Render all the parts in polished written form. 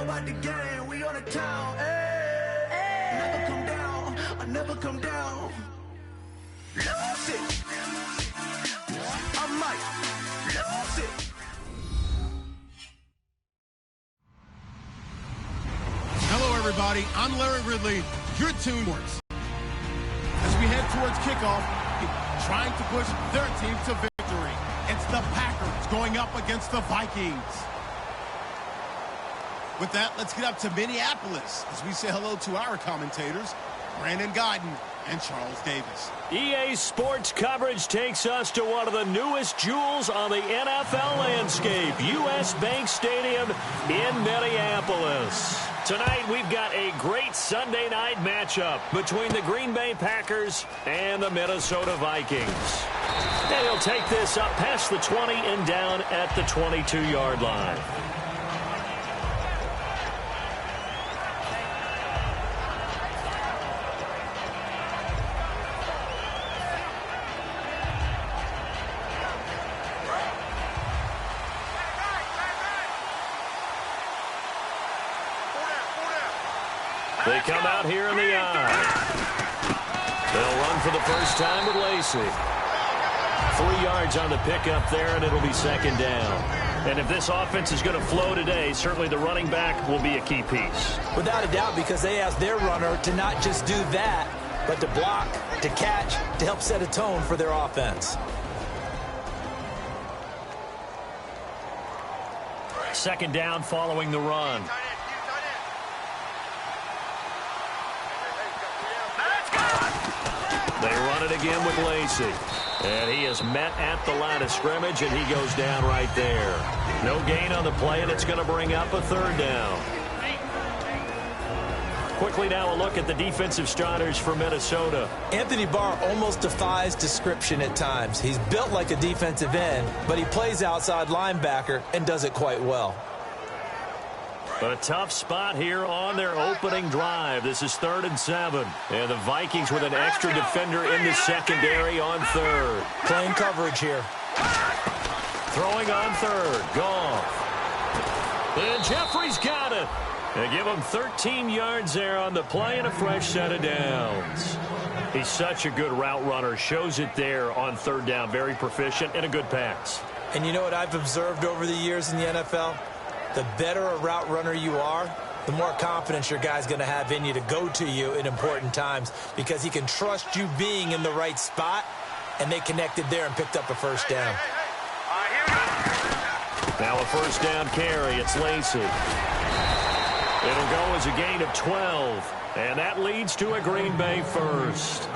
about the game, we on the town. Hey. Never come down, I never come down. Lose it. I might lose it. Hello, everybody. I'm Larry Ridley. You're tuned towards. As we head towards kickoff, trying to push their team to victory. It's the Packers going up against the Vikings. With that, let's get up to Minneapolis as we say hello to our commentators, Brandon Guyton and Charles Davis. EA Sports coverage takes us to one of the newest jewels on the NFL landscape, US Bank Stadium in Minneapolis. Tonight, we've got a great Sunday night matchup between the Green Bay Packers and the Minnesota Vikings. And he'll take this up past the 20 and down at the 22-yard line. They come out here in the eye. They'll run for the first time with Lacey. 3 yards on the pickup there, and it'll be second down. And if this offense is going to flow today, certainly the running back will be a key piece. Without a doubt, because they asked their runner to not just do that, but to block, to catch, to help set a tone for their offense. Second down following the run. They run it again with Lacey. And he is met at the line of scrimmage, and he goes down right there. No gain on the play, and it's going to bring up a third down. Quickly now a look at the defensive starters for Minnesota. Anthony Barr almost defies description at times. He's built like a defensive end, but he plays outside linebacker and does it quite well. But a tough spot here on their opening drive. This is 3rd and 7. And the Vikings with an extra defender in the secondary on 3rd. Playing coverage here. Throwing on 3rd. Goff. And Jeffrey's got it. They give him 13 yards there on the play and a fresh set of downs. He's such a good route runner. Shows it there on 3rd down. Very proficient and a good pass. And you know what I've observed over the years in the NFL? The better a route runner you are, the more confidence your guy's going to have in you to go to you in important times because he can trust you being in the right spot, and they connected there and picked up a first down. Now a first down carry. It's Lacey. It'll go as a gain of 12, and that leads to a Green Bay first.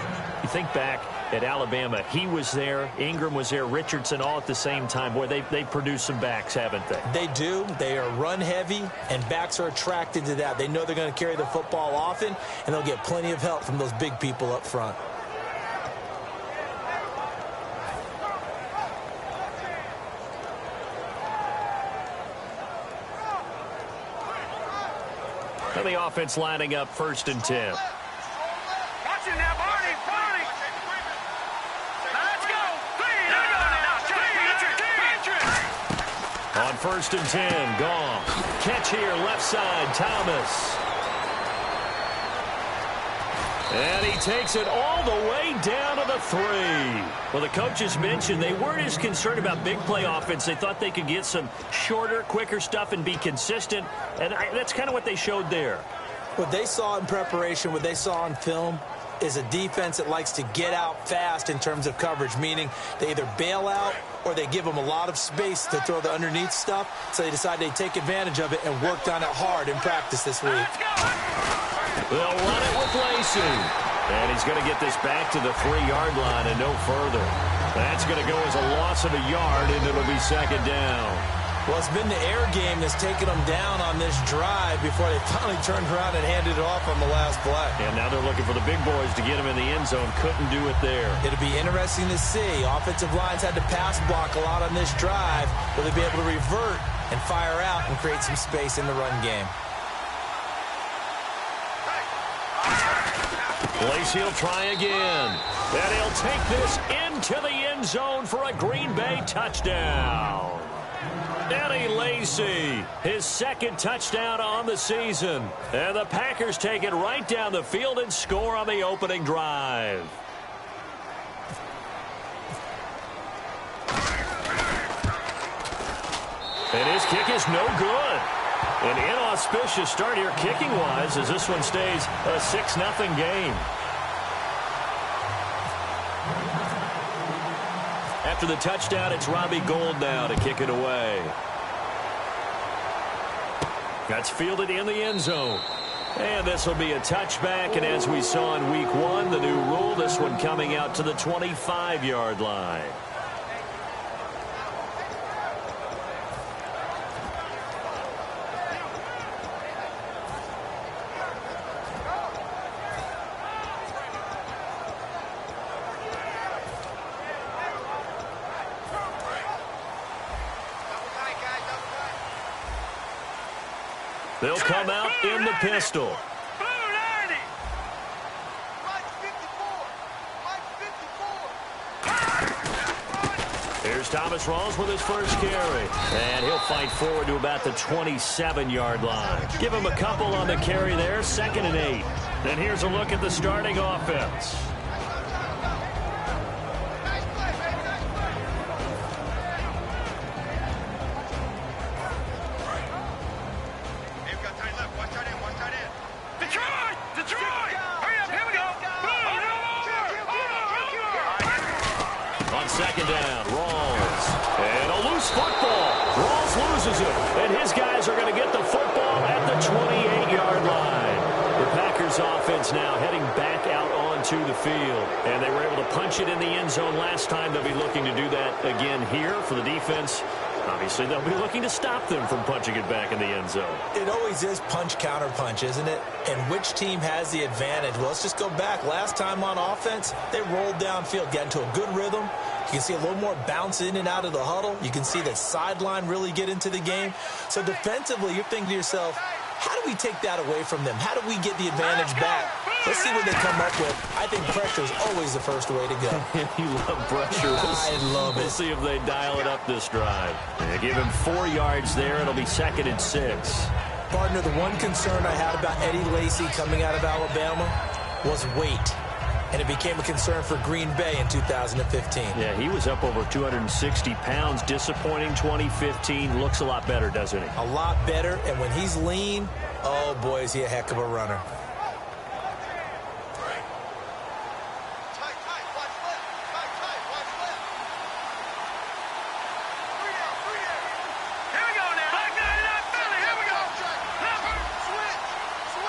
You think back at Alabama, he was there, Ingram was there, Richardson all at the same time. Boy, they produced some backs, haven't they? They do. They are run heavy, and backs are attracted to that. They know they're going to carry the football often, and they'll get plenty of help from those big people up front. And the offense lining up 1st and 10. On 1st and 10, Goff. Catch here, left side, Thomas. And he takes it all the way down to the 3. Well, the coaches mentioned they weren't as concerned about big play offense. They thought they could get some shorter, quicker stuff and be consistent. And that's kind of what they showed there. What they saw in preparation, what they saw on film, is a defense that likes to get out fast in terms of coverage, meaning they either bail out or they give them a lot of space to throw the underneath stuff, so they decide they take advantage of it and worked on it hard in practice this week. They'll run it with Lacey. And he's going to get this back to the 3-yard line and no further. That's going to go as a loss of a yard, and it'll be second down. Well, it's been the air game that's taken them down on this drive before they finally turned around and handed it off on the last play. And now they're looking for the big boys to get him in the end zone. Couldn't do it there. It'll be interesting to see. Offensive lines had to pass block a lot on this drive. Will they be able to revert and fire out and create some space in the run game? Lacey will try again. And he'll take this into the end zone for a Green Bay touchdown. Eddie Lacy, his second touchdown on the season. And the Packers take it right down the field and score on the opening drive. And his kick is no good. An inauspicious start here kicking-wise as this one stays a 6-0 game. After the touchdown, it's Robbie Gould now to kick it away. That's fielded in the end zone. And this will be a touchback, and as we saw in Week 1, the new rule, this one coming out to the 25-yard line. They'll come out in the pistol. Here's Thomas Rawls with his first carry. And he'll fight forward to about the 27-yard line. Give him a couple on the carry there, 2nd and 8. And here's a look at the starting offense. Second down, Rawls. And a loose football. Rawls loses it. And his guys are going to get the football at the 28-yard line. The Packers offense now heading back out onto the field. And they were able to punch it in the end zone last time. They'll be looking to do that again here for the defense. Obviously, they'll be looking to stop them from punching it back in the end zone. It always is punch-counter-punch, isn't it? And which team has the advantage? Well, let's just go back. Last time on offense, they rolled downfield, got into a good rhythm. You can see a little more bounce in and out of the huddle. You can see the sideline really get into the game. So defensively, you're thinking to yourself, how do we take that away from them? How do we get the advantage back? Let's see what they come up with. I think pressure is always the first way to go. You love pressure. I love it. We'll see if they dial it up this drive. They give him 4 yards there. It'll be 2nd and 6. Partner, the one concern I had about Eddie Lacy coming out of Alabama was weight. And it became a concern for Green Bay in 2015. Yeah, he was up over 260 pounds. Disappointing 2015. Looks a lot better, doesn't he? A lot better. And when he's lean, oh, boy, is he a heck of a runner.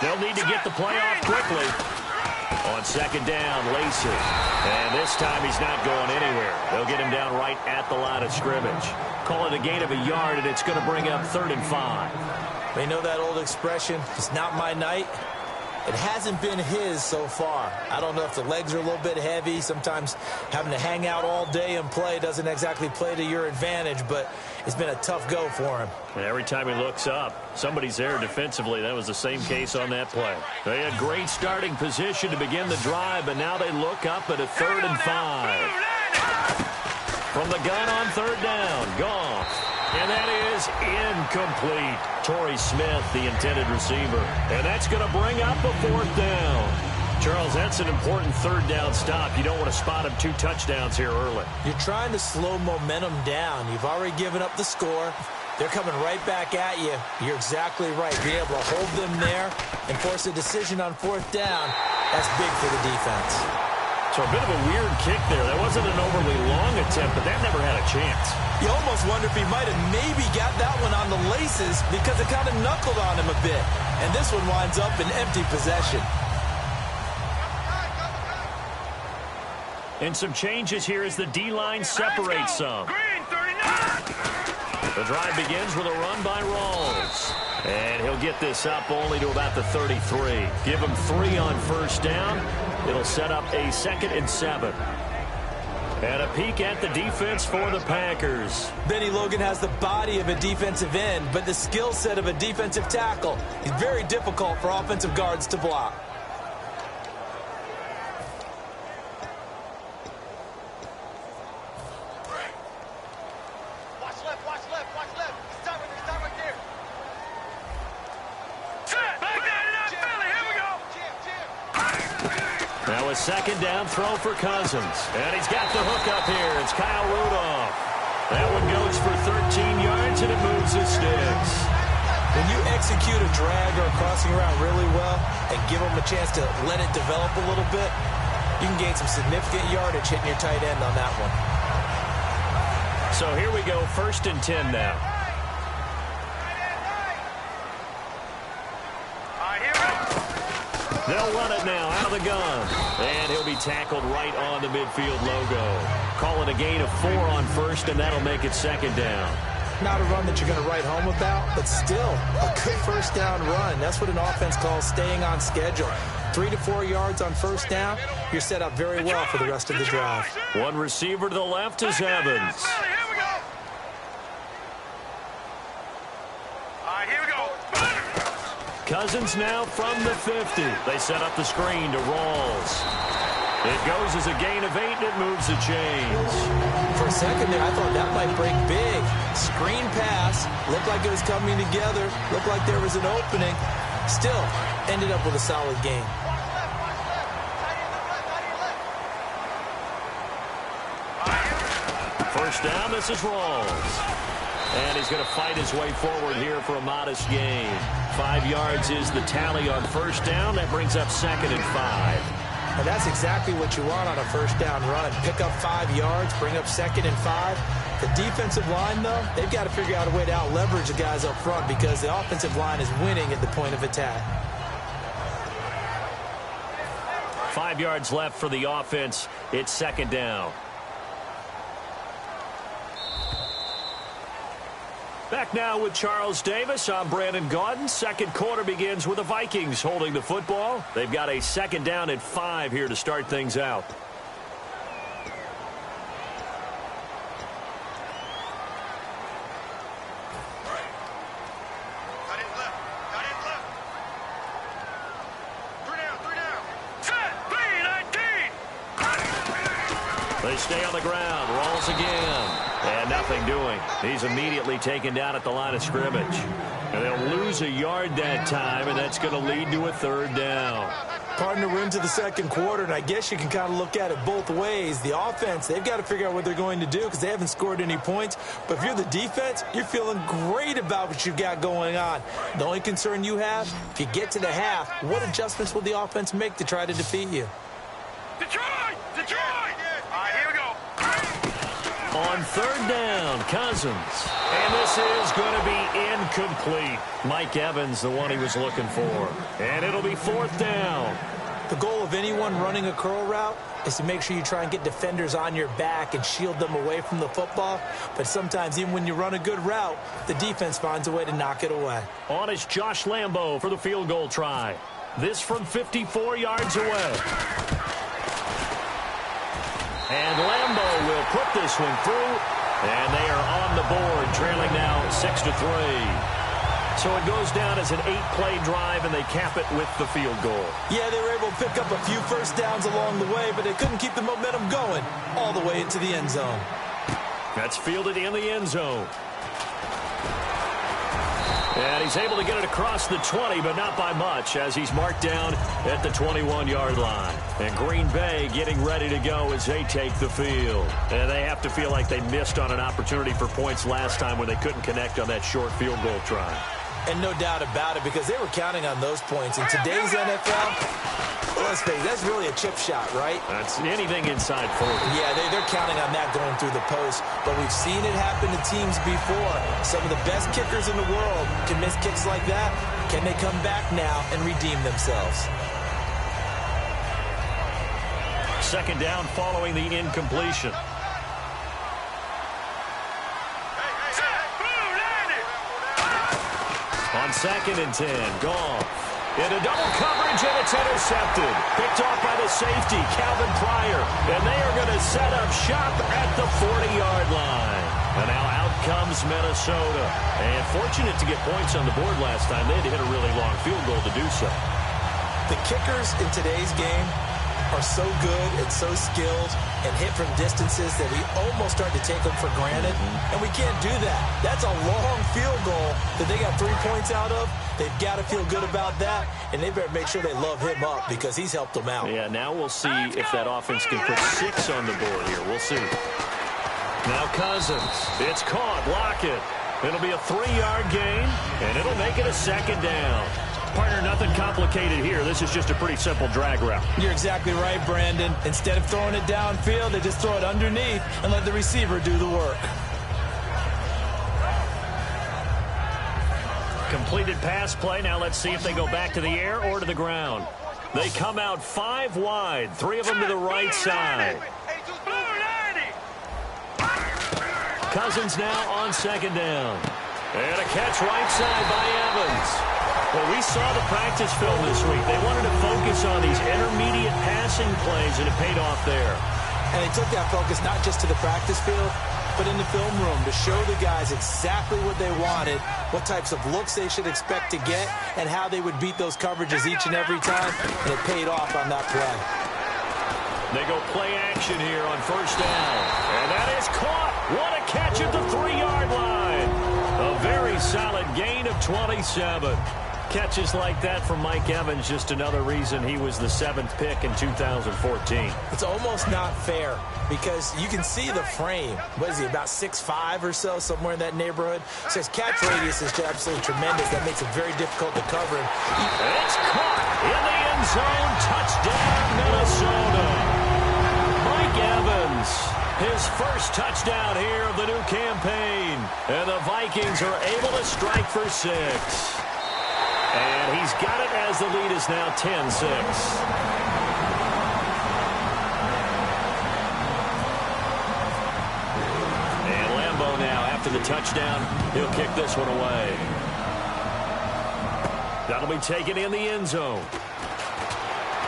They'll need to get the play off quickly. On 2nd down, Lacy. And this time he's not going anywhere. They'll get him down right at the line of scrimmage. Call it a gain of a yard, and it's going to bring up 3rd and 5. They know that old expression, it's not my night. It hasn't been his so far. I don't know if the legs are a little bit heavy. Sometimes having to hang out all day and play doesn't exactly play to your advantage, but it's been a tough go for him. And every time he looks up, somebody's there defensively. That was the same case on that play. They had great starting position to begin the drive, but now they look up at a 3rd and 5. From the gun on 3rd down, Goff. And that is incomplete. Torrey Smith, the intended receiver. And that's going to bring up a 4th down. Charles, that's an important 3rd down stop. You don't want to spot him 2 touchdowns here early. You're trying to slow momentum down. You've already given up the score. They're coming right back at you. You're exactly right. Being able to hold them there and force a decision on 4th down, that's big for the defense. So a bit of a weird kick there. That wasn't an overly long attempt, but that never had a chance. You almost wonder if he might have maybe got that one on the laces because it kind of knuckled on him a bit. And this one winds up in empty possession. And some changes here as the D-line separates some. The drive begins with a run by Rawls. And he'll get this up only to about the 33. Give him 3 on 1st down. It'll set up a 2nd and 7. And a peek at the defense for the Packers. Benny Logan has the body of a defensive end, but the skill set of a defensive tackle. He's very difficult for offensive guards to block. Watch left, watch left, watch left. Now a second down throw for Cousins. And he's got the hook up here. It's Kyle Rudolph. That one goes for 13 yards, and it moves the sticks. When you execute a drag or a crossing route really well and give them a chance to let it develop a little bit, you can gain some significant yardage hitting your tight end on that one. So here we go, 1st and 10 now. They'll run it now out of the gun. And he'll be tackled right on the midfield logo. Call it a gain of 4 on 1st, and that'll make it 2nd down. Not a run that you're going to write home about, but still a good 1st down run. That's what an offense calls staying on schedule. 3 to 4 yards on 1st down, you're set up very well for the rest of the drive. One receiver to the left is Evans. Cousins now from the 50. They set up the screen to Rawls. It goes as a gain of 8, and it moves the chains. For a second there, I thought that might break big. Screen pass, looked like it was coming together, looked like there was an opening. Still, ended up with a solid gain. First down, this is Rawls. And he's going to fight his way forward here for a modest gain. 5 yards is the tally on 1st down. That brings up 2nd and 5. And that's exactly what you want on a 1st down run. Pick up 5 yards, bring up 2nd and 5. The defensive line, though, they've got to figure out a way to out-leverage the guys up front because the offensive line is winning at the point of attack. 5 yards left for the offense. It's 2nd down. Back now with Charles Davis. I'm Brandon Gaudin. Second quarter begins with the Vikings holding the football. They've got a 2nd down and 5 here to start things out. They stay on the ground. Rolls again. And nothing doing. He's immediately taken down at the line of scrimmage. And they'll lose a yard that time, and that's going to lead to a 3rd down. Partner, we're into the second quarter, and I guess you can kind of look at it both ways. The offense, they've got to figure out what they're going to do because they haven't scored any points. But if you're the defense, you're feeling great about what you've got going on. The only concern you have, if you get to the half, what adjustments will the offense make to try to defeat you? Detroit! Detroit! All right, here we go. On 3rd down, Cousins. And this is going to be incomplete. Mike Evans, the one he was looking for. And it'll be 4th down. The goal of anyone running a curl route is to make sure you try and get defenders on your back and shield them away from the football. But sometimes, even when you run a good route, the defense finds a way to knock it away. On is Josh Lambo for the field goal try. This from 54 yards away. And Lambo will put this one through, and they are on the board, trailing now 6-3. So it goes down as an 8-play drive, and they cap it with the field goal. Yeah, they were able to pick up a few first downs along the way, but they couldn't keep the momentum going all the way into the end zone. That's fielded in the end zone. And he's able to get it across the 20, but not by much, as he's marked down at the 21-yard line. And Green Bay getting ready to go as they take the field. And they have to feel like they missed on an opportunity for points last time when they couldn't connect on that short field goal try. And no doubt about it, because they were counting on those points. In today's NFL, let's face it, that's really a chip shot, right? That's anything inside 40. Yeah, they're counting on that going through the post. But we've seen it happen to teams before. Some of the best kickers in the world can miss kicks like that. Can they come back now and redeem themselves? 2nd down following the incompletion. On 2nd and 10, Goff. In a double coverage, and it's intercepted. Picked off by the safety, Calvin Pryor. And they are going to set up shop at the 40-yard line. And now out comes Minnesota. And fortunate to get points on the board last time. They had to hit a really long field goal to do so. The kickers in today's game, are so good and so skilled and hit from distances that we almost start to take them for granted, and we can't do that. That's a long field goal that they got 3 points out of. They've got to feel good about that, and they better make sure they love him up because he's helped them out. Yeah, now we'll see if that offense can put 6 on the board here. We'll see. Now Cousins. It's caught. Lockett. It'll be a 3-yard gain, and it'll make it a 2nd down. Partner, nothing complicated here. This is just a pretty simple drag route. You're exactly right, Brandon. Instead of throwing it downfield, they just throw it underneath and let the receiver do the work. Completed pass play. Now let's see if they go back to the air or to the ground. They come out 5 wide, 3 of them to the right side. Cousins now on 2nd down. And a catch right side by Evans. Well, we saw the practice film this week. They wanted to focus on these intermediate passing plays, and it paid off there. And they took that focus not just to the practice field, but in the film room to show the guys exactly what they wanted, what types of looks they should expect to get, and how they would beat those coverages each and every time, and it paid off on that play. They go play action here on 1st down. And that is caught. What a catch at the 3-yard line. A very solid gain of 27. Catches like that from Mike Evans, just another reason he was the 7th pick in 2014. It's almost not fair because you can see the frame. What is he, about 6'5" or so, somewhere in that neighborhood? So his catch radius is absolutely tremendous. That makes it very difficult to cover him. It's caught in the end zone. Touchdown, Minnesota. Mike Evans, his first touchdown here of the new campaign. And the Vikings are able to strike for 6. And he's got it as the lead is now 10-6. And Lambeau now, after the touchdown, he'll kick this one away. That'll be taken in the end zone.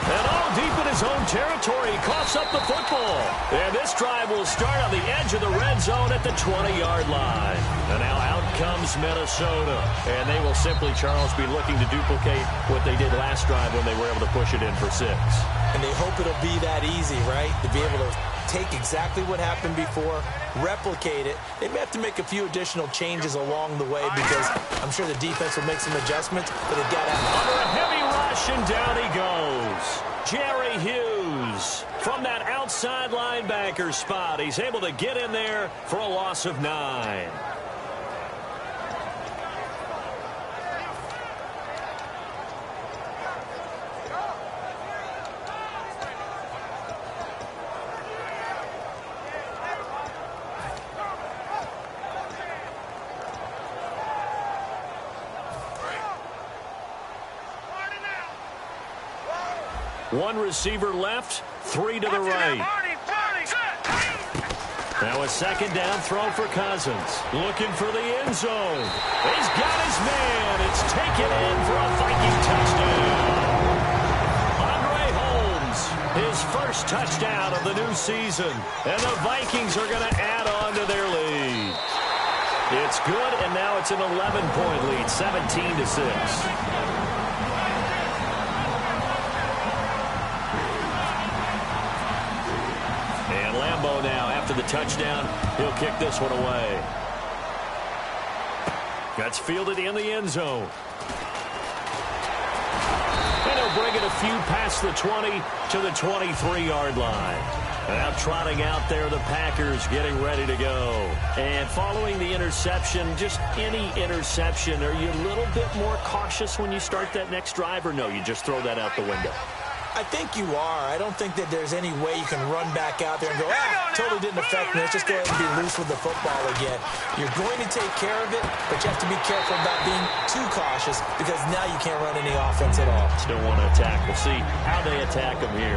And all deep in his own territory, he coughs up the football. And this drive will start on the edge of the red zone at the 20-yard line. And now out comes Minnesota. And they will simply, Charles, be looking to duplicate what they did last drive when they were able to push it in for 6. And they hope it'll be that easy, right? To be able to take exactly what happened before, replicate it. They may have to make a few additional changes along the way because I'm sure the defense will make some adjustments, but they've got to have under a heavy rush, and down he goes. Jerry Hughes from that outside linebacker spot. He's able to get in there for a loss of 9. One receiver left, 3 to the right. Now a 2nd down throw for Cousins. Looking for the end zone. He's got his man. It's taken in for a Viking touchdown. Andre Holmes, his first touchdown of the new season. And the Vikings are going to add on to their lead. It's good, and now it's an 11-point lead, 17-6. Now, after the touchdown, he'll kick this one away. That's fielded in the end zone. And he'll bring it a few past the 20 to the 23-yard line. Now trotting out there, the Packers getting ready to go. And following the interception, just any interception, are you a little bit more cautious when you start that next drive, or no, you just throw that out the window? I think you are. I don't think that there's any way you can run back out there and go, totally didn't affect me. Let's just go ahead and be loose with the football again. You're going to take care of it, but you have to be careful about being too cautious because now you can't run any offense at all. Still want to attack. We'll see how they attack them here.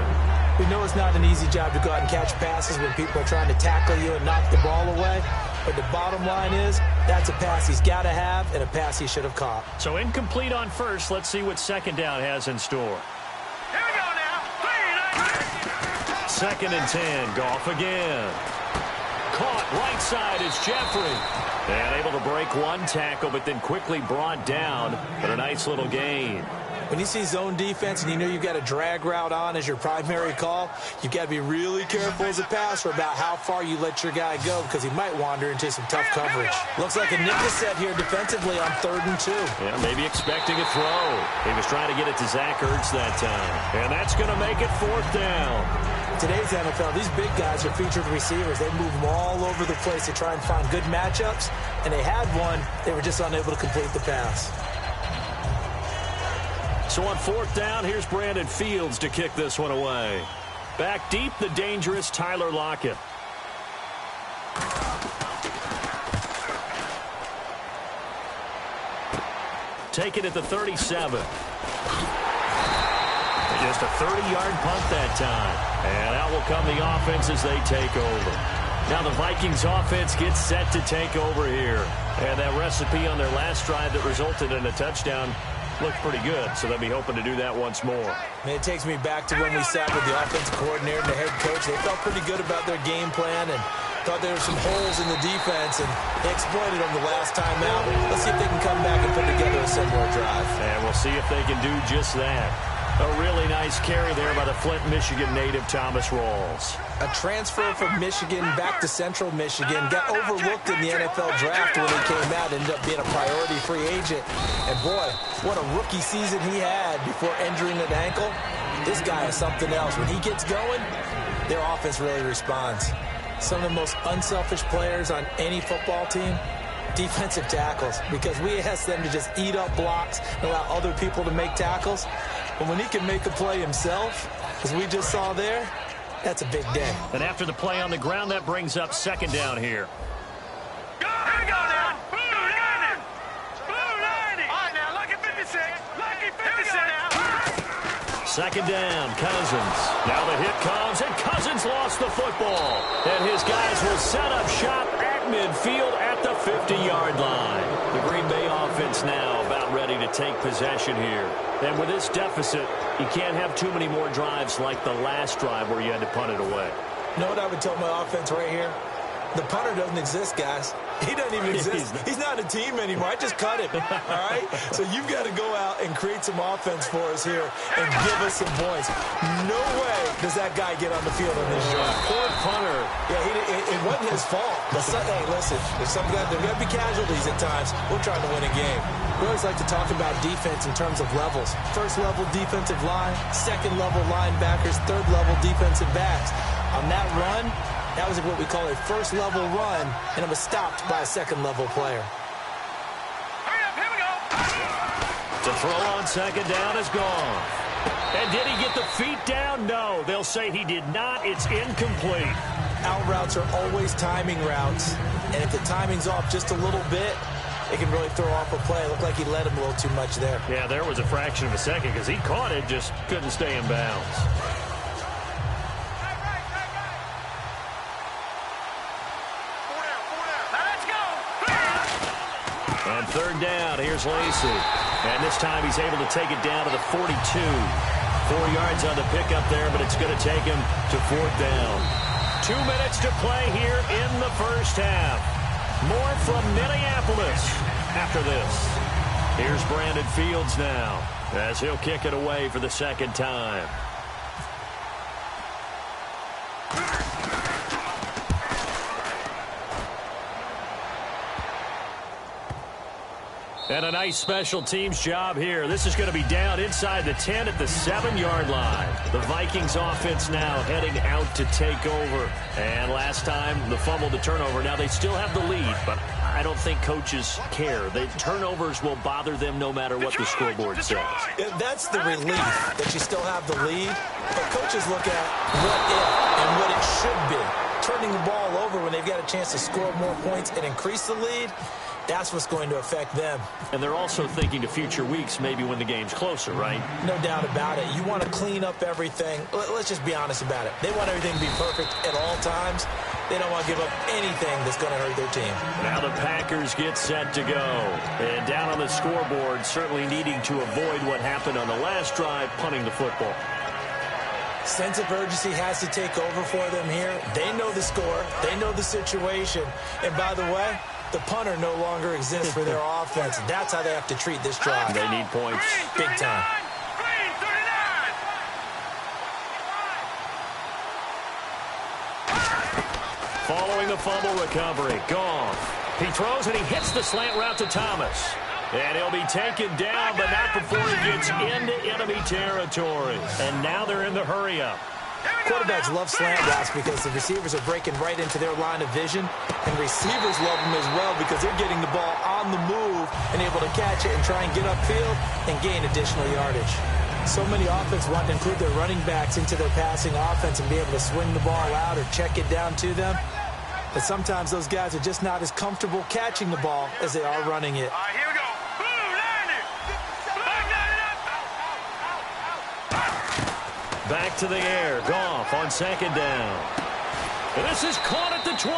We know it's not an easy job to go out and catch passes when people are trying to tackle you and knock the ball away. But the bottom line is that's a pass he's got to have and a pass he should have caught. So incomplete on first. Let's see what 2nd down has in store. 2nd and 10. Goff again. Caught right side is Jeffrey. And able to break one tackle, but then quickly brought down. But a nice little gain. When you see zone defense and you know you've got a drag route on as your primary call, you've got to be really careful as a passer about how far you let your guy go because he might wander into some tough coverage. Looks like a nickel set here defensively on 3rd and 2. Yeah, maybe expecting a throw. He was trying to get it to Zach Ertz that time. And that's going to make it 4th down. In today's NFL, these big guys are featured receivers. They move them all over the place to try and find good matchups, and they had one. They were just unable to complete the pass. So on 4th down, here's Brandon Fields to kick this one away. Back deep, the dangerous Tyler Lockett. Take it at the 37. Just a 30-yard punt that time. And out will come the offense as they take over. Now the Vikings offense gets set to take over here. And that recipe on their last drive that resulted in a touchdown looked pretty good, so they'll be hoping to do that once more. And it takes me back to when we sat with the offensive coordinator and the head coach. They felt pretty good about their game plan and thought there were some holes in the defense, and they exploited them the last time out. Let's see if they can come back and put together a similar drive. And we'll see if they can do just that. A really nice carry there by the Flint, Michigan native Thomas Rawls. A transfer from Michigan back to Central Michigan. Got overlooked in the NFL draft when he came out. Ended up being a priority free agent. And boy, what a rookie season he had before injuring an ankle. This guy is something else. When he gets going, their offense really responds. Some of the most unselfish players on any football team, defensive tackles, because we ask them to just eat up blocks and allow other people to make tackles. But when he can make a play himself, as we just saw there, that's a big day. And after the play on the ground, that brings up 2nd down here. Here we go now. Blue 90. Blue 90. All right, now, lucky 56. Lucky 56 now. 2nd down, Cousins. Now the hit comes, and Cousins lost the football. And his guys will set up shop at midfield at the 50-yard line. The Green Bay offense now about ready to take possession here. And with this deficit, you can't have too many more drives like the last drive where you had to punt it away. You know what I would tell my offense right here? The punter doesn't exist, guys. He doesn't even exist. He's not a team anymore. I just cut him, all right? So you've got to go out and create some offense for us here and give us some points. No way does that guy get on the field on this drive. Poor punter. Yeah, it wasn't his fault. But hey, listen, there's going to be casualties at times. We're trying to win a game. We always like to talk about defense in terms of levels. 1st level defensive line, 2nd level linebackers, 3rd level defensive backs. On that run, that was what we call a 1st level run, and it was stopped by a 2nd level player. Hurry up, here we go. To throw on 2nd down is gone. And did he get the feet down? No, they'll say he did not. It's incomplete. Out routes are always timing routes, and if the timing's off just a little bit, it can really throw off a play. It looked like he let him a little too much there. Yeah, there was a fraction of a second because he caught it, just couldn't stay in bounds. And 3rd down, here's Lacy. And this time he's able to take it down to the 42. 4 yards on the pickup there, but it's going to take him to 4th down. 2 minutes to play here in the 1st half. More from Minneapolis after this. Here's Brandon Fields now as he'll kick it away for the 2nd time. And a nice special teams job here. This is going to be down inside the 10 at the 7-yard line. The Vikings offense now heading out to take over. And last time, the fumble, the turnover. Now they still have the lead, but I don't think coaches care. The turnovers will bother them no matter what the scoreboard says. That's the relief that you still have the lead. But coaches look at what if and what it should be. Turning the ball over when they've got a chance to score more points and increase the lead, that's what's going to affect them. And they're also thinking to future weeks, maybe when the game's closer, right? No doubt about it. You want to clean up everything. Let's just be honest about it. They want everything to be perfect at all times. They don't want to give up anything that's going to hurt their team. Now the Packers get set to go. And down on the scoreboard, certainly needing to avoid what happened on the last drive, punting the football. Sense of urgency has to take over for them here. They know the score. They know the situation. And by the way, the punter no longer exists for their offense. That's how they have to treat this drive. They need points. Big time. Following the fumble recovery, Goff. He throws and he hits the slant route to Thomas. And he'll be taken down, but not before he gets into enemy territory. And now they're in the hurry-up. Quarterbacks love slant routes because the receivers are breaking right into their line of vision, and receivers love them as well because they're getting the ball on the move and able to catch it and try and get upfield and gain additional yardage. So many offenses want to include their running backs into their passing offense and be able to swing the ball out or check it down to them. But sometimes those guys are just not as comfortable catching the ball as they are running it. All right, here we go. Back to the air. Goff on second down. And this is caught at the 20.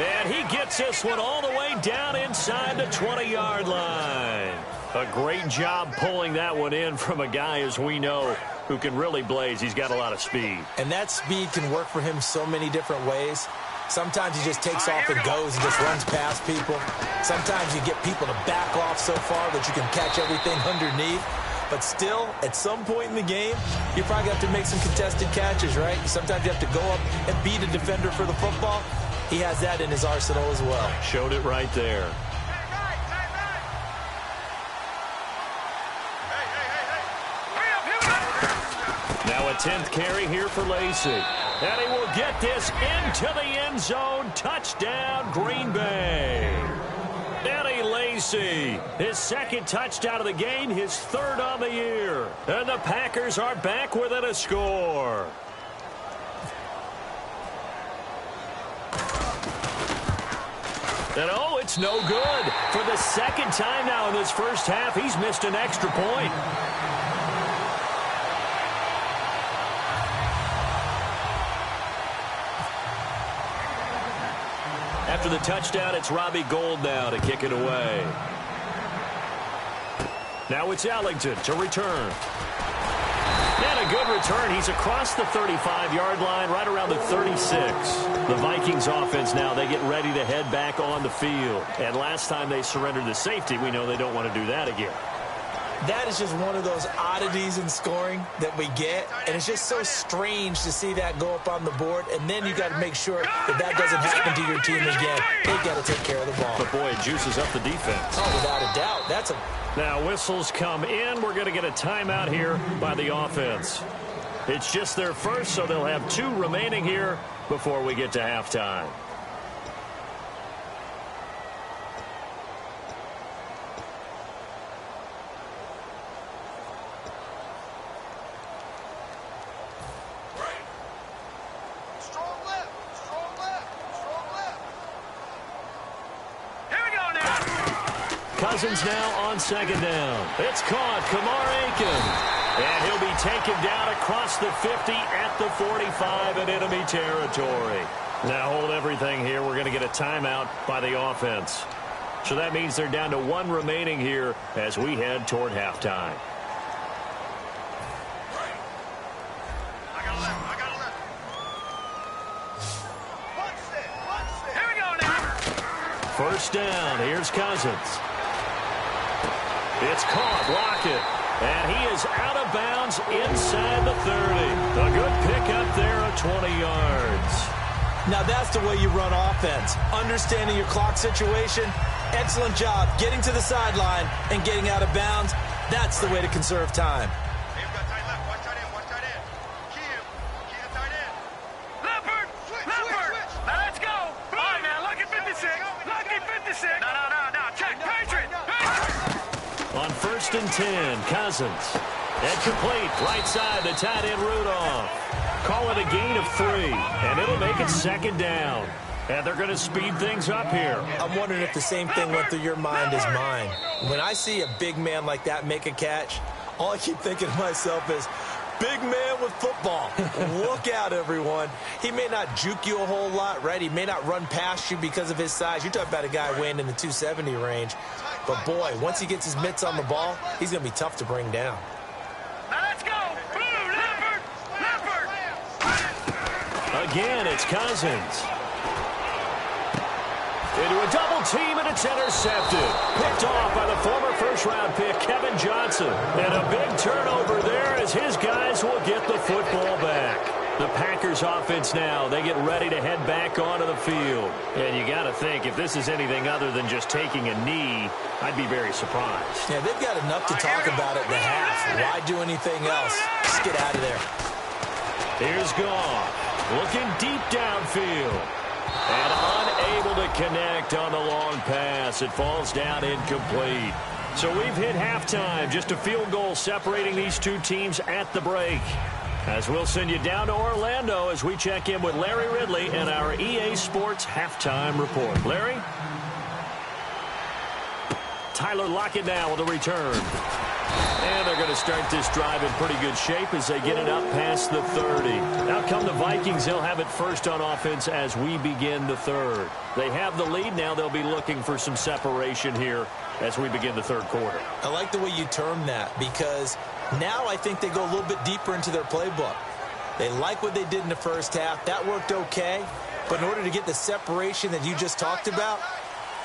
And he gets this one all the way down inside the 20-yard line. A great job pulling that one in from a guy, as we know, who can really blaze. He's got a lot of speed. And that speed can work for him so many different ways. Sometimes he just takes off and goes and just runs past people. Sometimes you get people to back off so far that you can catch everything underneath. But still, at some point in the game, you probably have to make some contested catches, right? Sometimes you have to go up and beat a defender for the football. He has that in his arsenal as well. Showed it right there. Now a 10th carry here for Lacey. And he will get this into the end zone. Touchdown, Green Bay. Eddie Lacy, his second touchdown of the game, his third on the year. And the Packers are back within a score. And oh, it's no good. For the second time now in this first half, he's missed an extra point. After the touchdown, it's Robbie Gould now to kick it away. Now it's Ellington to return. And a good return. He's across the 35-yard line, right around the 36. The Vikings offense now, they get ready to head back on the field. And last time they surrendered the safety, we know they don't want to do that again. That is just one of those oddities in scoring that we get, and it's just so strange to see that go up on the board, and then you got to make sure that that doesn't happen to your team again. They've got to take care of the ball. But boy, it juices up the defense. Oh, without a doubt. Now whistles come in. We're going to get a timeout here by the offense. It's just their first, so they'll have 2 remaining here before we get to halftime. Cousins now on second down. It's caught. Kamar Aiken. And he'll be taken down across the 50 at the 45 in enemy territory. Now hold everything here. We're going to get a timeout by the offense. So that means they're down to 1 remaining here as we head toward halftime. Here we go now. First down. Here's Cousins. It's caught. Lockett. And he is out of bounds inside the 30. A good pickup there of 20 yards. Now that's the way you run offense. Understanding your clock situation. Excellent job getting to the sideline and getting out of bounds. That's the way to conserve time. Hey, we got tight left. Watch tight end. Watch tight end. Key him. Key the tight end. Leopard. Leopard. Now let's go. All right, now. Lucky 56. Lucky 56. No. Check. Patriot. On first and 10, Cousins. And complete. Right side, the tight end Rudolph. Call it a gain of 3, and it'll make it second down. And they're going to speed things up here. I'm wondering if the same thing went through your mind as mine. When I see a big man like that make a catch, all I keep thinking to myself is, big man with football. Look out, everyone. He may not juke you a whole lot, right? He may not run past you because of his size. You're talking about a guy weighing in the 270 range. But, boy, once he gets his mitts on the ball, he's going to be tough to bring down. Now let's go. Blue, Leopard. Again, it's Cousins. Into a double team, and it's intercepted. Picked off by the former first-round pick, Kevin Johnson. And a big turnover there as his guys will get the football back. The Packers Packers offense now. They get ready to head back onto the field. And you got to think, if this is anything other than just taking a knee, I'd be very surprised. Yeah, they've got enough to talk about at the half. Why do anything else? Just get out of there. Here's Goff, looking deep downfield. And unable to connect on the long pass. It falls down incomplete. So we've hit halftime. Just a field goal separating these two teams at the break. As we'll send you down to Orlando as we check in with Larry Ridley and our EA Sports Halftime Report. Larry? Tyler Lockett now with a return. And they're going to start this drive in pretty good shape as they get it up past the 30. Out come the Vikings. They'll have it first on offense as we begin the third. They have the lead. Now they'll be looking for some separation here as we begin the third quarter. I like the way you term that because now I think they go a little bit deeper into their playbook. They like what they did in the first half. That worked okay. But in order to get the separation that you just talked about,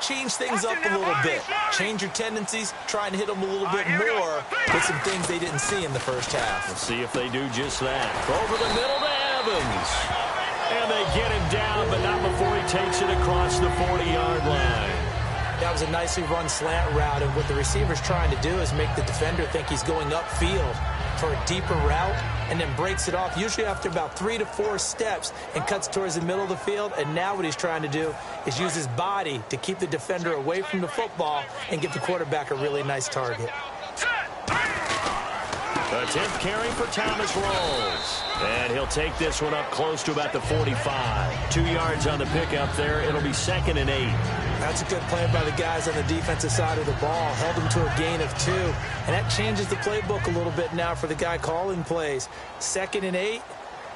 change things up a little bit. Change your tendencies. Try and hit them a little bit more with some things they didn't see in the first half. We'll see if they do just that. Over the middle to Evans. And they get him down, but not before he takes it across the 40-yard line. That was a nicely run slant route, and what the receiver's trying to do is make the defender think he's going upfield for a deeper route and then breaks it off, usually after about 3 to 4 steps, and cuts towards the middle of the field. And now what he's trying to do is use his body to keep the defender away from the football and give the quarterback a really nice target. A 10th carry for Thomas Rawls. And he'll take this one up close to about the 45. 2 yards on the pickup there. It'll be 2nd and 8. That's a good play by the guys on the defensive side of the ball. Held him to a gain of 2. And that changes the playbook a little bit now for the guy calling plays. 2nd and 8.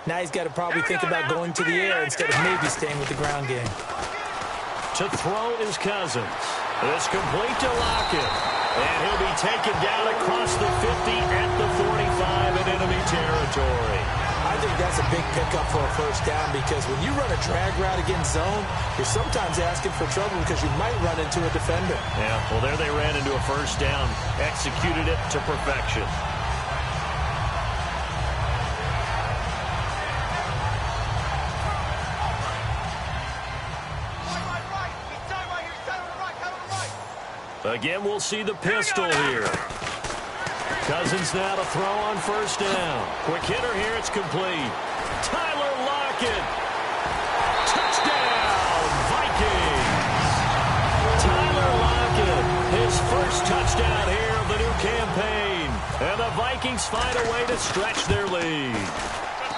Now he's got to probably think about going to the air instead of maybe staying with the ground game. To throw is Cousins. It's complete to Lockett. And he'll be taken down across the 50 at the 45 in enemy territory. I think that's a big pickup for a first down because when you run a drag route against zone, you're sometimes asking for trouble because you might run into a defender. Yeah, well, there they ran into a first down. Executed it to perfection. Again, we'll see the pistol here. Cousins now to throw on first down. Quick hitter here, it's complete. Tyler Lockett. Touchdown, Vikings. Tyler Lockett, his first touchdown here of the new campaign. And the Vikings find a way to stretch their lead.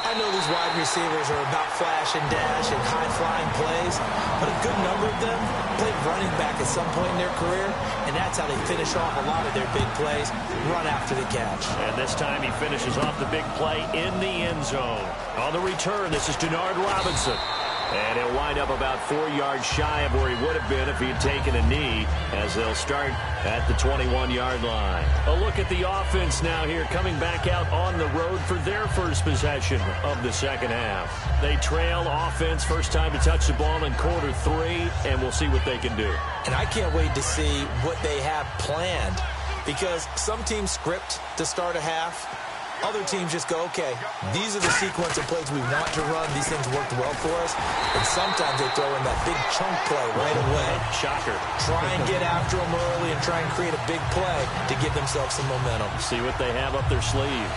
I know these wide receivers are about flash and dash and high-flying plays, but a good number of them played running back at some point in their career, and that's how they finish off a lot of their big plays, run after the catch. And this time he finishes off the big play in the end zone. On the return, this is Denard Robinson. And he'll wind up about 4 yards shy of where he would have been if he had taken a knee, as they'll start at the 21-yard line. A look at the offense now here, coming back out on the road for their first possession of the second half. They trail offense, first time to touch the ball in quarter 3, and we'll see what they can do. And I can't wait to see what they have planned, because some teams script to start a half. Other teams just go, okay, these are the sequence of plays we want to run. These things worked well for us. And sometimes they throw in that big chunk play right away. Shocker. Try and get after them early and try and create a big play to give themselves some momentum. See what they have up their sleeve.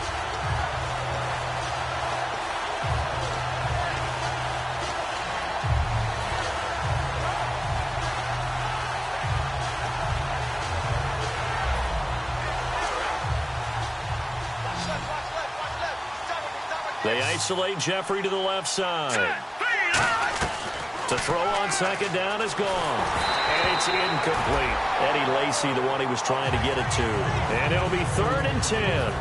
They isolate Jeffrey to the left side. To throw on second down is gone. And it's incomplete. Eddie Lacy, the one he was trying to get it to. And it'll be 3rd and 10.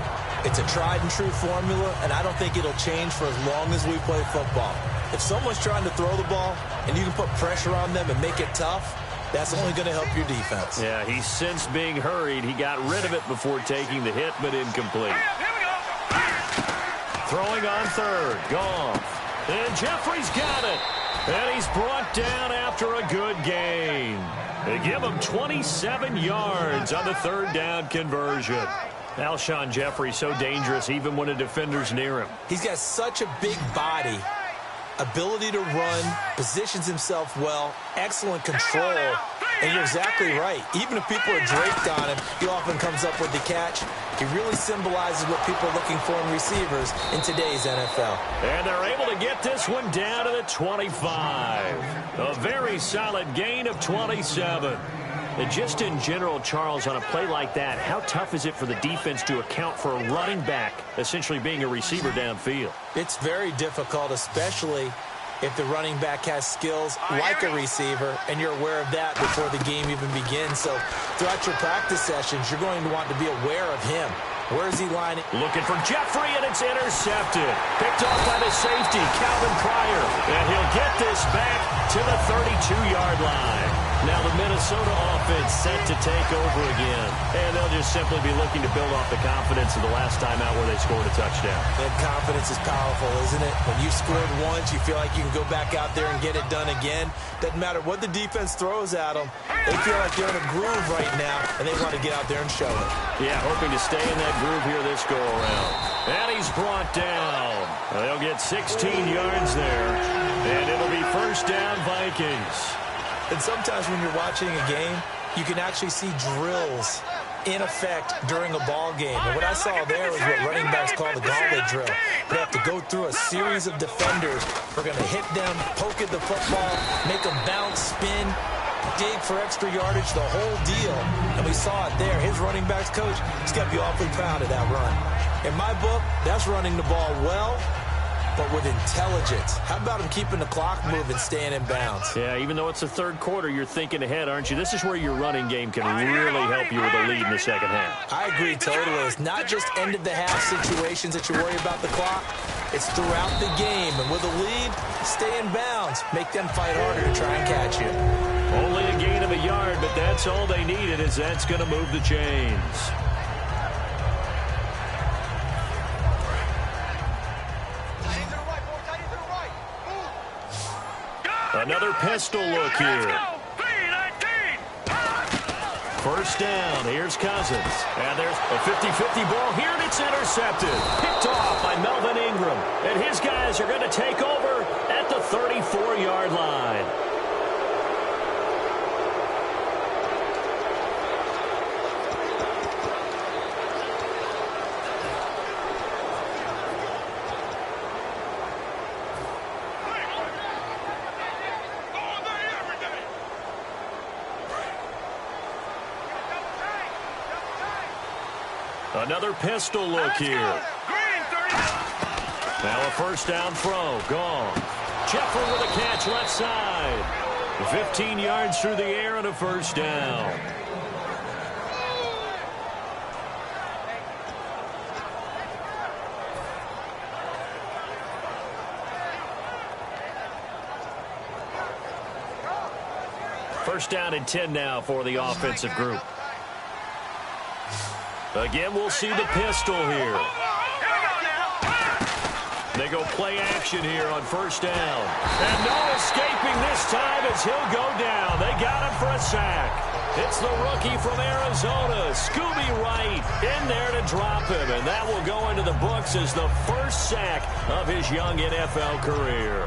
It's a tried and true formula, and I don't think it'll change for as long as we play football. If someone's trying to throw the ball and you can put pressure on them and make it tough, that's only going to help your defense. Yeah, he's since being hurried. He got rid of it before taking the hit, but incomplete. Throwing on 3rd, Goff. And Jeffrey's got it. And he's brought down after a good gain. They give him 27 yards on the 3rd down conversion. Alshon Jeffrey so dangerous even when a defender's near him. He's got such a big body ability to run, positions himself well, excellent control. And you're exactly right. Even if people are draped on him, he often comes up with the catch. He really symbolizes what people are looking for in receivers in today's NFL. And they're able to get this one down to the 25. A very solid gain of 27. And just in general, Charles, on a play like that, how tough is it for the defense to account for a running back essentially being a receiver downfield? It's very difficult, especially if the running back has skills like a receiver, and you're aware of that before the game even begins. So throughout your practice sessions, you're going to want to be aware of him. Where is he lining? Looking for Jeffrey, and it's intercepted. Picked off by the safety, Calvin Pryor. And he'll get this back to the 32-yard line. Now the Minnesota offense set to take over again. And they'll just simply be looking to build off the confidence of the last time out where they scored a touchdown. That confidence is powerful, isn't it? When you scored once, you feel like you can go back out there and get it done again. Doesn't matter what the defense throws at them. They feel like they're in a groove right now, and they want to get out there and show it. Yeah, hoping to stay in that groove here this go-around. And he's brought down. They'll get 16 yards there. And it'll be first down Vikings. And sometimes when you're watching a game, you can actually see drills in effect during a ball game. And what I saw there was what running backs call the gauntlet drill. They have to go through a series of defenders. We're going to hit them, poke at the football, make them bounce, spin, dig for extra yardage, the whole deal. And we saw it there. His running backs coach, he's got to be awfully proud of that run. In my book, that's running the ball well, but with intelligence. How about him keeping the clock moving, staying in bounds? Yeah, even though it's the third quarter, you're thinking ahead, aren't you? This is where your running game can really help you with a lead in the second half. I agree totally. It's not just end-of-the-half situations that you worry about the clock. It's throughout the game. And with a lead, stay in bounds. Make them fight harder to try and catch you. Only a gain of a yard, but that's all they needed, as that's going to move the chains. Another pistol look here. First down. Here's Cousins. And there's a 50-50 ball here, and it's intercepted. Picked off by Melvin Ingram. And his guys are going to take over at the 34-yard line. Another pistol look here. Now a first down throw. Gone. Jeffrey with a catch left side. 15 yards through the air and a first down. First down and 10 now for the offensive group. Again, we'll see the pistol here. They go play action here on first down. And no escaping this time as he'll go down. They got him for a sack. It's the rookie from Arizona, Scooby Wright, in there to drop him. And that will go into the books as the first sack of his young NFL career.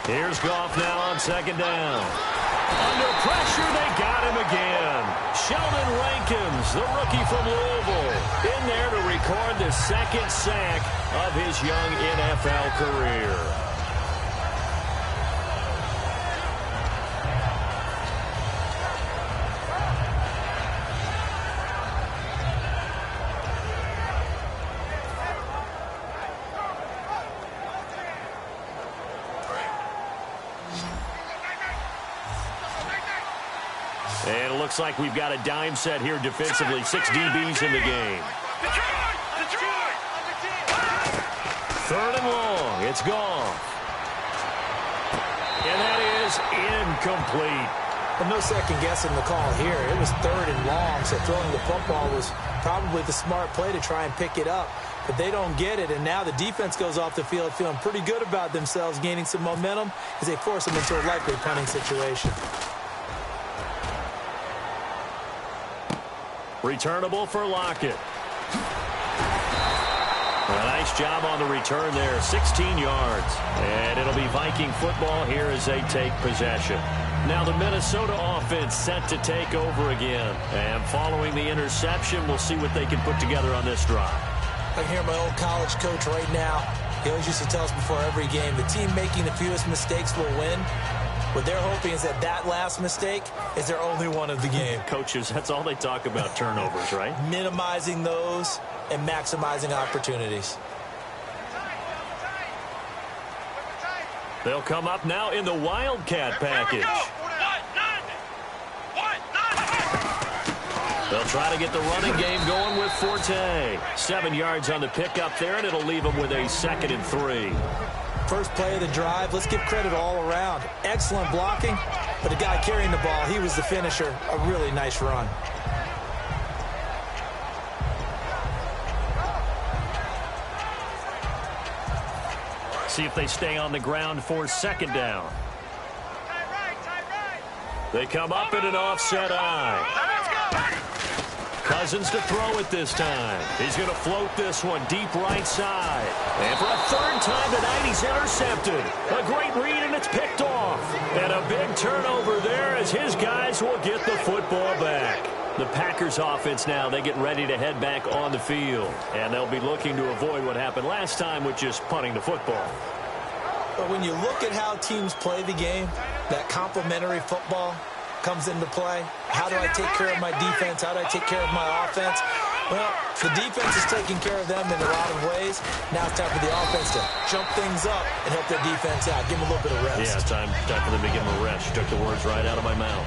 Here's Goff now on second down. Under pressure, they got him again. Sheldon Rankins, the rookie from Louisville, in there to record the second sack of his young NFL career. And it looks like we've got a dime set here defensively. 6 DBs in the game. Third and long. It's gone. And that is incomplete. Well, no second guessing the call here. It was third and long, so throwing the football was probably the smart play to try and pick it up. but they don't get it, and now the defense goes off the field feeling pretty good about themselves, gaining some momentum as they force them into a likely punting situation. Returnable for Lockett. A nice job on the return there, 16 yards. And it'll be Viking football here as they take possession. Now the Minnesota offense set to take over again. And following the interception, we'll see what they can put together on this drive. I can hear my old college coach right now. He always used to tell us before every game, the team making the fewest mistakes will win. What they're hoping is that last mistake is their only one of the game. Coaches, that's all they talk about, turnovers, right? Minimizing those and maximizing opportunities. They'll come up now in the Wildcat package. They'll try to get the running game going with Forte. 7 yards on the pickup there, and it'll leave them with a 2nd and 3. First play of the drive, let's give credit all around. Excellent blocking, but the guy carrying the ball, he was the finisher. A really nice run. See if they stay on the ground for 2nd down. They come up in an offset eye. Cousins to throw it this time. He's going to float this one deep right side. And for a 3rd time tonight, he's intercepted. A great read, and it's picked off. And a big turnover there as his guys will get the football back. The Packers offense now, they get ready to head back on the field. And they'll be looking to avoid what happened last time with just punting the football. But when you look at how teams play the game, that complementary football comes into play. How do I take care of my defense? How do I take care of my offense? Well, the defense is taking care of them in a lot of ways. Now it's time for the offense to jump things up and help their defense out. Give them a little bit of rest. Yeah, time for them to give them a rest. You took the words right out of my mouth.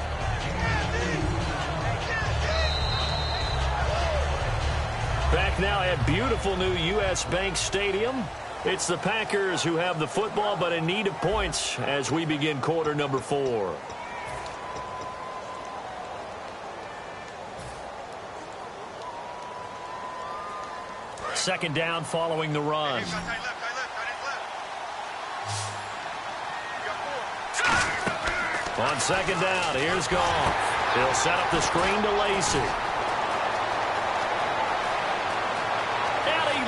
Back now at beautiful new U.S. Bank Stadium. It's the Packers who have the football, but in need of points as we begin quarter number 4. Second down following the run. On 2nd down, here's Goff. He'll set up the screen to Lacy.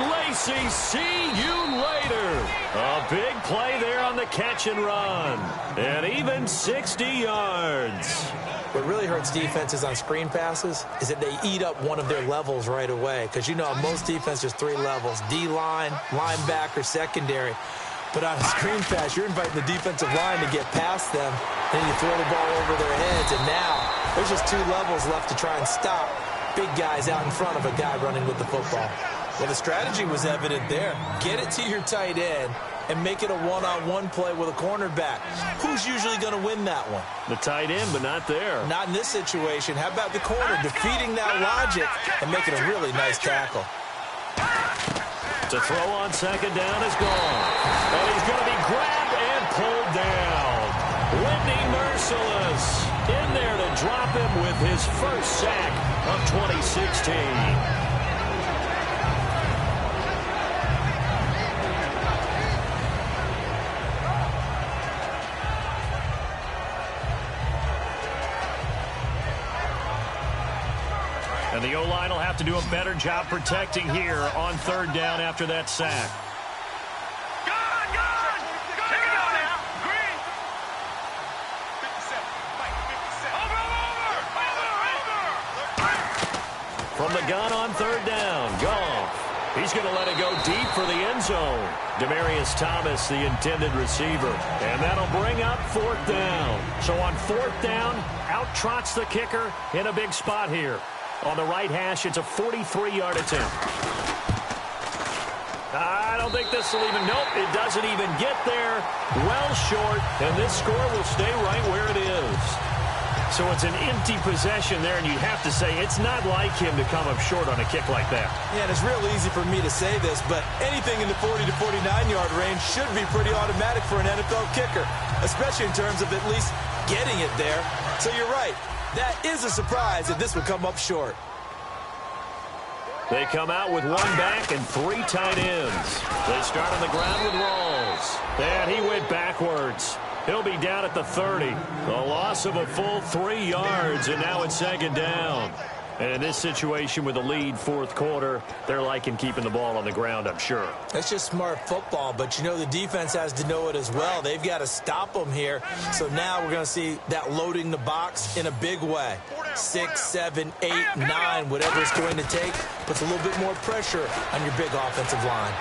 Lacy, see you later. A big play there on the catch and run. And even 60 yards. What really hurts defenses on screen passes is that they eat up one of their levels right away. Because you know, most defense, there's 3 levels. D-line, linebacker, secondary. But on a screen pass, you're inviting the defensive line to get past them. Then you throw the ball over their heads. And now there's just 2 levels left to try and stop big guys out in front of a guy running with the football. Well, the strategy was evident there. Get it to your tight end and make it a one-on-one play with a cornerback. Who's usually going to win that one? The tight end, but not there. Not in this situation. How about the corner defeating that logic and making a really nice tackle? To throw on 2nd down is gone. And he's going to be grabbed and pulled down. Whitney Merciless in there to drop him with his first sack of 2016. And the O-line will have to do a better job protecting here on 3rd down after that sack. From the gun on 3rd down, Goff. He's going to let it go deep for the end zone. Demaryius Thomas, the intended receiver. And that'll bring up 4th down. So on 4th down, out trots the kicker in a big spot here. On the right hash, it's a 43-yard attempt. I don't think this will even, nope, it doesn't even get there. Well short, and this score will stay right where it is. So it's an empty possession there, and you have to say it's not like him to come up short on a kick like that. Yeah, and it's real easy for me to say this, but anything in the 40 to 49-yard range should be pretty automatic for an NFL kicker, especially in terms of at least getting it there. So you're right. That is a surprise if this would come up short. They come out with one back and 3 tight ends. They start on the ground with Rawls. And he went backwards. He'll be down at the 30. A loss of a full 3 yards, and now it's second down. And in this situation with the lead fourth quarter, they're liking keeping the ball on the ground, I'm sure. That's just smart football, but you know the defense has to know it as well. They've got to stop them here. So now we're going to see that loading the box in a big way. 6, 7, 8, 9, whatever it's going to take, puts a little bit more pressure on your big offensive line.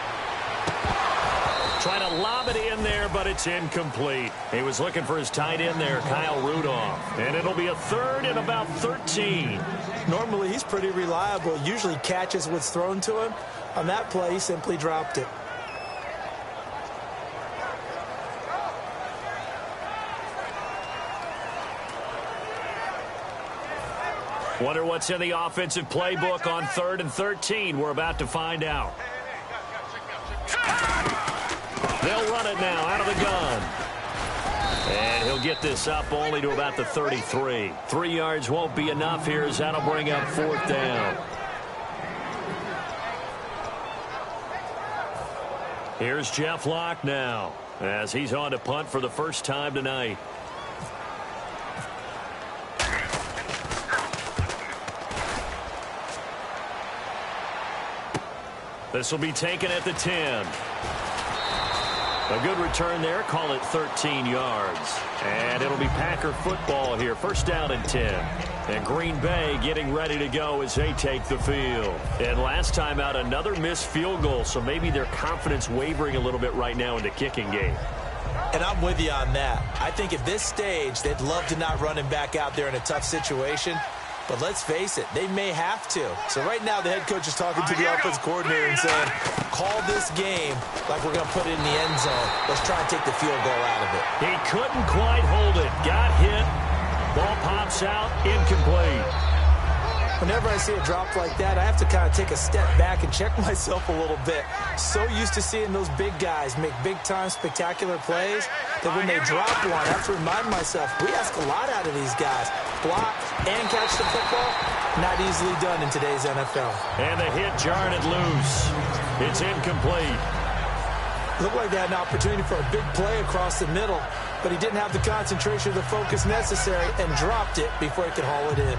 Trying to lob it in there, but it's incomplete. He was looking for his tight end there, Kyle Rudolph. And it'll be a third and about 13. Normally, he's pretty reliable. Usually catches what's thrown to him. On that play, he simply dropped it. Wonder what's in the offensive playbook on 3rd and 13. We're about to find out. They'll run it now out of the gun. And he'll get this up only to about the 33. 3 yards won't be enough here as that'll bring up 4th down. Here's Jeff Locke now as he's on to punt for the first time tonight. This will be taken at the 10. A good return there. Call it 13 yards. And it'll be Packer football here. First down and 10. And Green Bay getting ready to go as they take the field. And last time out, another missed field goal. So maybe their confidence wavering a little bit right now in the kicking game. And I'm with you on that. I think at this stage, they'd love to not run him back out there in a tough situation. But let's face it, they may have to. So right now, the head coach is talking to the offensive coordinator and saying, call this game like we're going to put it in the end zone. Let's try and take the field goal out of it. He couldn't quite hold it. Got hit. Ball pops out. Incomplete. Whenever I see a drop like that, I have to kind of take a step back and check myself a little bit. So used to seeing those big guys make big-time spectacular plays that when they drop one, I have to remind myself, we ask a lot out of these guys. Block and catch the football, not easily done in today's NFL. And the hit jarred it loose. It's incomplete. Looked like they had an opportunity for a big play across the middle, but he didn't have the concentration or the focus necessary and dropped it before he could haul it in.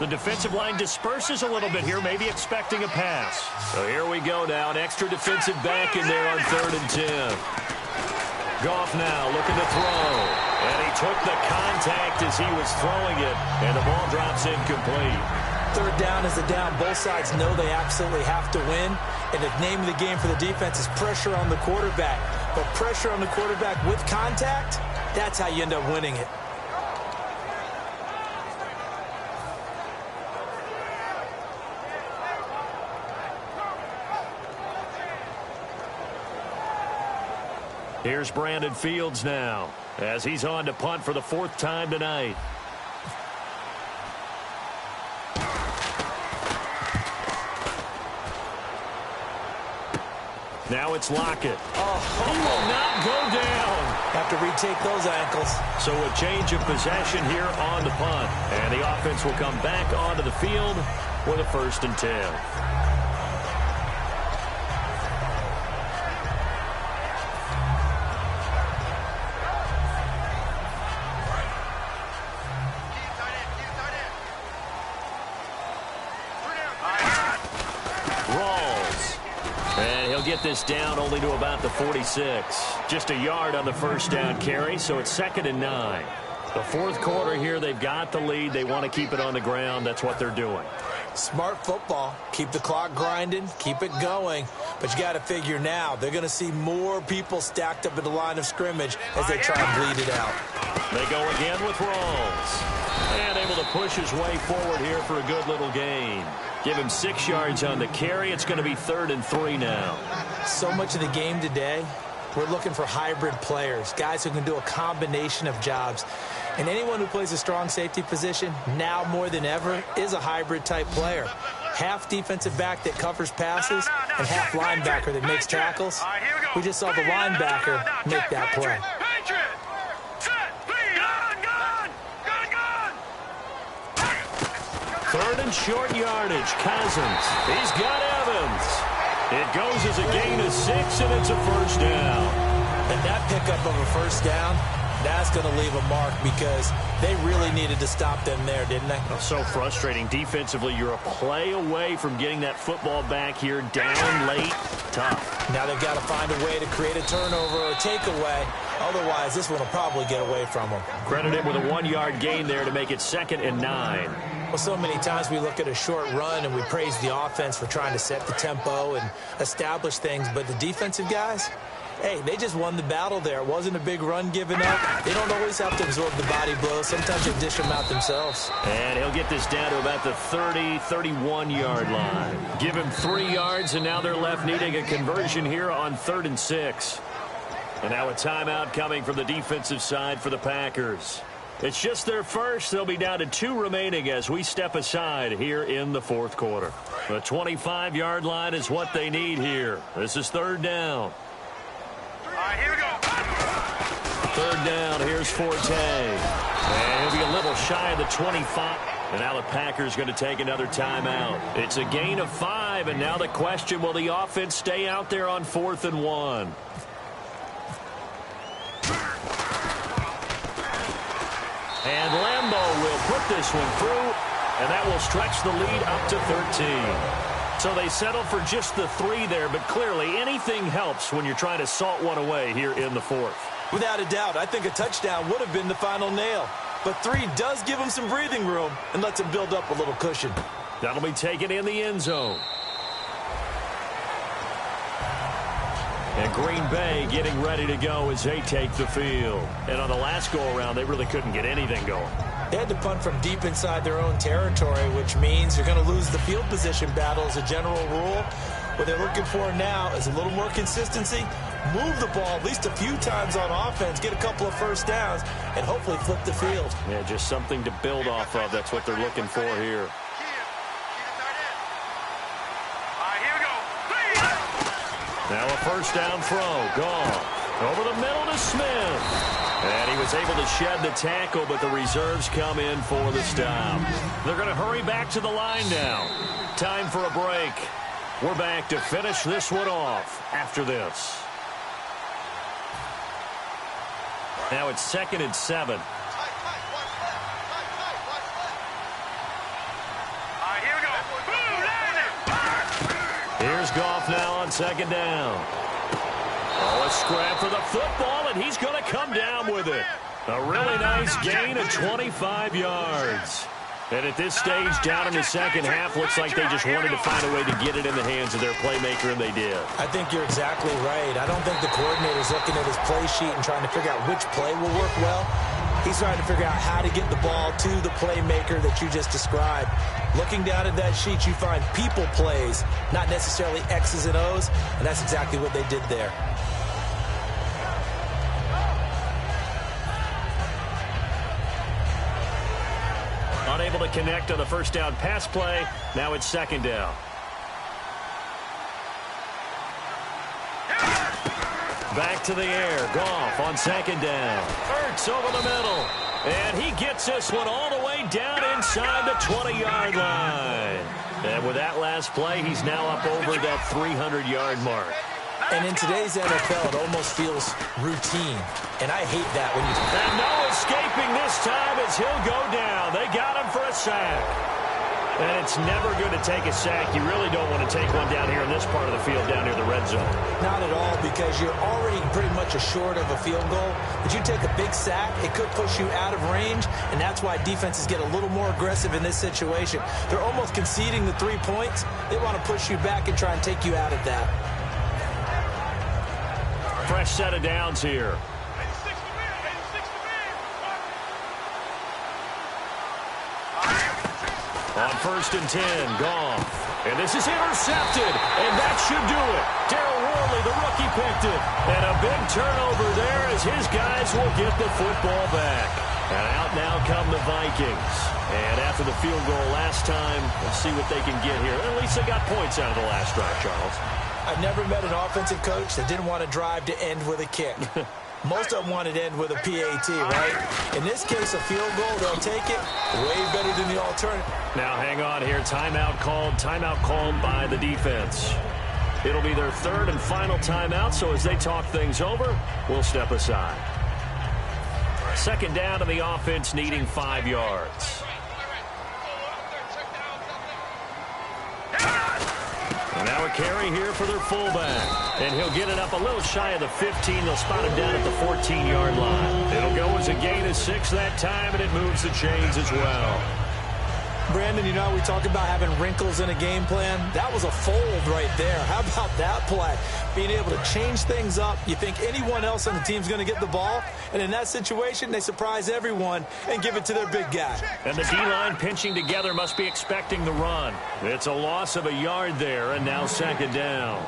The defensive line disperses a little bit here, maybe expecting a pass. So here we go now, an extra defensive back in there on 3rd and 10. Goff now looking to throw. And he took the contact as he was throwing it, and the ball drops incomplete. 3rd down is a down. Both sides know they absolutely have to win. And the name of the game for the defense is pressure on the quarterback. But pressure on the quarterback with contact, that's how you end up winning it. Here's Brandon Fields now as he's on to punt for the 4th time tonight. Now it's Lockett. He will not go down. Have to retake those ankles. So a change of possession here on the punt. And the offense will come back onto the field with a 1st and 10. Get this down only to about the 46. Just a yard on the first down carry, so it's 2nd and 9. The 4th quarter here, they've got the lead. They want to keep it on the ground. That's what they're doing. Smart football. Keep the clock grinding. Keep it going. But you got to figure now, they're going to see more people stacked up at the line of scrimmage as they try and bleed it out. They go again with Rawls. And able to push his way forward here for a good little gain. Give him 6 yards on the carry. It's going to be 3rd and 3 now. So much of the game today, we're looking for hybrid players, guys who can do a combination of jobs. And anyone who plays a strong safety position, now more than ever, is a hybrid-type player. Half defensive back that covers passes and half linebacker that makes tackles. We just saw the linebacker make that play. 3rd in short yardage. Cousins. He's got Evans. It goes as a gain of 6, and it's a first down. And that pickup of a first down, that's going to leave a mark because they really needed to stop them there, didn't they? Oh, so frustrating. Defensively, you're a play away from getting that football back here down late. Tough. Now they've got to find a way to create a turnover or a takeaway. Otherwise, this one will probably get away from them. Credit him with a 1-yard gain there to make it 2nd and 9. Well, so many times we look at a short run and we praise the offense for trying to set the tempo and establish things, but the defensive guys, hey, they just won the battle there. It wasn't a big run given up. They don't always have to absorb the body blows. Sometimes they dish them out themselves. And he'll get this down to about the 30, 31-yard line. Give him 3 yards, and now they're left needing a conversion here on 3rd and 6. And now a timeout coming from the defensive side for the Packers. It's just their first. They'll be down to 2 remaining as we step aside here in the 4th quarter. The 25-yard line is what they need here. This is 3rd down. All right, here we go. 3rd down, here's Forte. And he'll be a little shy of the 25. And now the Packers going to take another timeout. It's a gain of 5, and now the question, will the offense stay out there on 4th and 1? And Lambeau will put this one through, and that will stretch the lead up to 13. So they settle for just the 3 there, but clearly anything helps when you're trying to salt one away here in the 4th. Without a doubt, I think a touchdown would have been the final nail. But 3 does give them some breathing room and lets them build up a little cushion. That'll be taken in the end zone. And Green Bay getting ready to go as they take the field. And on the last go-around, they really couldn't get anything going. They had to punt from deep inside their own territory, which means you're going to lose the field position battle as a general rule. What they're looking for now is a little more consistency, move the ball at least a few times on offense, get a couple of first downs, and hopefully flip the field. Yeah, just something to build off of. That's what they're looking for here. Now a first down throw. Goff over the middle to Smith. And he was able to shed the tackle, but the reserves come in for the stop. They're going to hurry back to the line now. Time for a break. We're back to finish this one off after this. Now it's 2nd and 7. Here's Goff now on 2nd down. Oh, a scrap for the football, and he's going to come down with it. A really nice gain of 25 yards. And at this stage, down in the second half, looks like they just wanted to find a way to get it in the hands of their playmaker, and they did. I think you're exactly right. I don't think the coordinator's looking at his play sheet and trying to figure out which play will work well. He's trying to figure out how to get the ball to the playmaker that you just described. Looking down at that sheet, you find people plays, not necessarily X's and O's, and that's exactly what they did there. Unable to connect on the first down pass play. Now it's 2nd down. Back to the air. Goff on 2nd down. Ertz over the middle. And he gets this one all the way down inside the 20-yard line. And with that last play, he's now up over that 300-yard mark. And in today's NFL, it almost feels routine. And I hate that when you... And no escaping this time as he'll go down. They got him for a sack. And it's never good to take a sack. You really don't want to take one down here in this part of the field down near the red zone. Not at all, because you're already pretty much short of a field goal. If you take a big sack, it could push you out of range, and that's why defenses get a little more aggressive in this situation. They're almost conceding the 3 points. They want to push you back and try and take you out of that. Fresh set of downs here. On 1st and 10, Goff. And this is intercepted, and that should do it. Darryl Worley, the rookie, picked it. And a big turnover there as his guys will get the football back. And out now come the Vikings. And after the field goal last time, we'll see what they can get here. At least they got points out of the last drive, Charles. I've never met an offensive coach that didn't want to drive to end with a kick. most of them want it end with a PAT, right? In this case, a field goal, they'll take it. Way better than the alternative. Now hang on here. Timeout called by the defense. It'll be their third and final timeout, so as they talk things over, we'll step aside. Second down to the offense, needing 5 yards. And now a carry here for their fullback. And he'll get it up a little shy of the 15. They'll spot him down at the 14-yard line. It'll go as a gain of 6 that time, and it moves the chains as well. Brandon, you know, we talk about having wrinkles in a game plan. That was a fold right there. How about that play? Being able to change things up. You think anyone else on the team's going to get the ball, and in that situation, they surprise everyone and give it to their big guy. And the D-line pinching together must be expecting the run. It's a loss of a yard there, and now second down.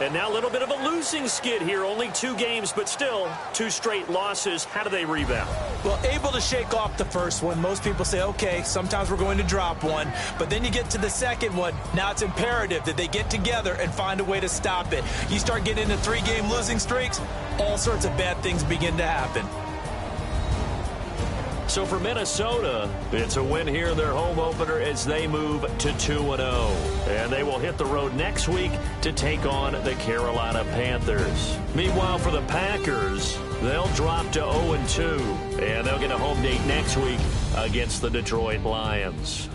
And now a little bit of a losing skid here. Only 2 games, but still 2 straight losses. How do they rebound? Well, able to shake off the first one. Most people say, okay, sometimes we're going to drop one. But then you get to the second one. Now it's imperative that they get together and find a way to stop it. You start getting into 3-game losing streaks, all sorts of bad things begin to happen. So for Minnesota, it's a win here in their home opener as they move to 2-0. And they will hit the road next week to take on the Carolina Panthers. Meanwhile, for the Packers, they'll drop to 0-2. And they'll get a home date next week against the Detroit Lions.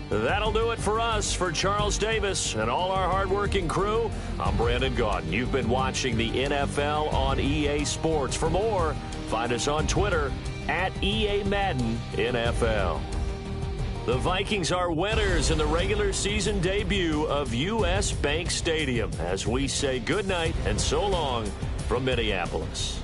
That'll do it for us. For Charles Davis and all our hardworking crew, I'm Brandon Gaudin. You've been watching the NFL on EA Sports. For more, find us on Twitter at EA Madden NFL. The Vikings are winners in the regular season debut of US Bank Stadium as we say goodnight and so long from Minneapolis.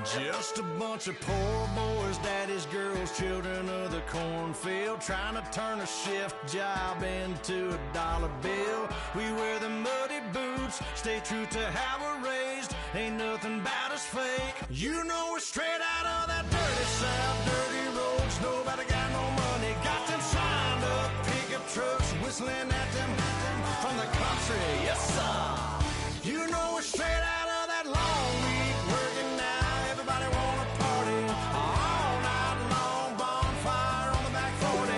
Just a bunch of poor boys, daddies, girls, children of the cornfield, trying to turn a shift job into a dollar bill. We wear the muddy boots, stay true to how we're raised. Ain't nothing about us fake. You know we're straight out of that dirty south, dirty roads. Nobody got no money, got them signed up pickup trucks, whistling at them from the country. Yes, sir. You know we're straight out of that long week working now. Everybody wanna party all night long, bonfire on the back 40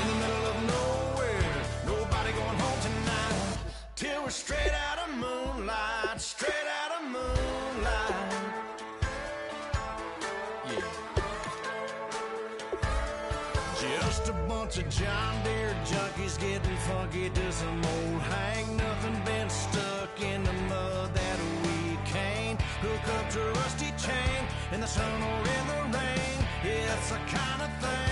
in the middle of nowhere. Nobody going home tonight till we're straight out of moonlight, straight out of moonlight. Yeah. Just a bunch of John Deere junkies getting funky to some old hang. Nothing been stuck in the mud that we can't hook up to a rusty chain in the sun or in the rain. Yeah, it's the kind of thing